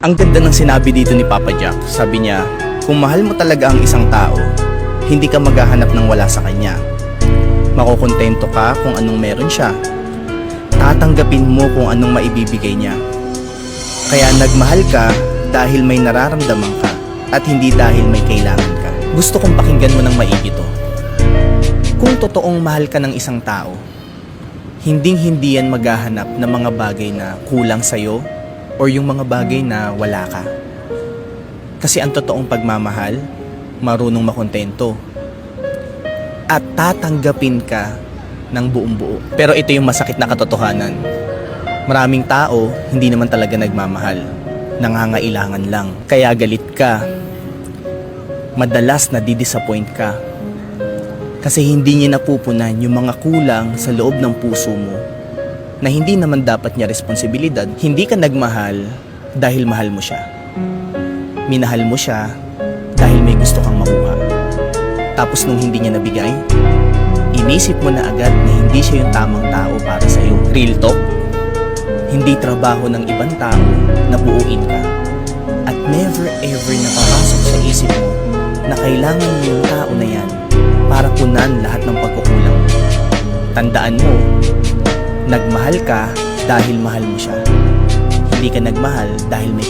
Ang ganda ng sinabi dito ni Papa Jack. Sabi niya, kung mahal mo talaga ang isang tao, hindi ka maghahanap ng wala sa kanya. Makukontento ka kung anong meron siya. Tatanggapin mo kung anong maibibigay niya. Kaya nagmahal ka dahil may nararamdaman ka at hindi dahil may kailangan ka. Gusto kong pakinggan mo ng maigi to. Kung totoong mahal ka ng isang tao, hinding-hindi yan maghahanap ng mga bagay na kulang sa'yo or yung mga bagay na wala ka. Kasi ang totoong pagmamahal, marunong makontento. At tatanggapin ka ng buong buo. Pero ito yung masakit na katotohanan. Maraming tao, hindi naman talaga nagmamahal. Nangangailangan lang. Kaya galit ka. Madalas nadidisappoint ka. Kasi hindi niya napupunan yung mga kulang sa loob ng puso mo na hindi naman dapat niya responsibilidad. Hindi ka nagmahal dahil mahal mo siya. Minahal mo siya dahil may gusto kang makuha. Tapos nung hindi niya nabigay, inisip mo na agad na hindi siya yung tamang tao para sa'yo. Real talk, hindi trabaho ng ibang tao na buuin ka. At never ever napapasok sa isip mo na kailangan mo yung tao na yan para punan lahat ng pagkukulang. Tandaan mo, nagmahal ka dahil mahal mo siya. Hindi ka nagmahal dahil may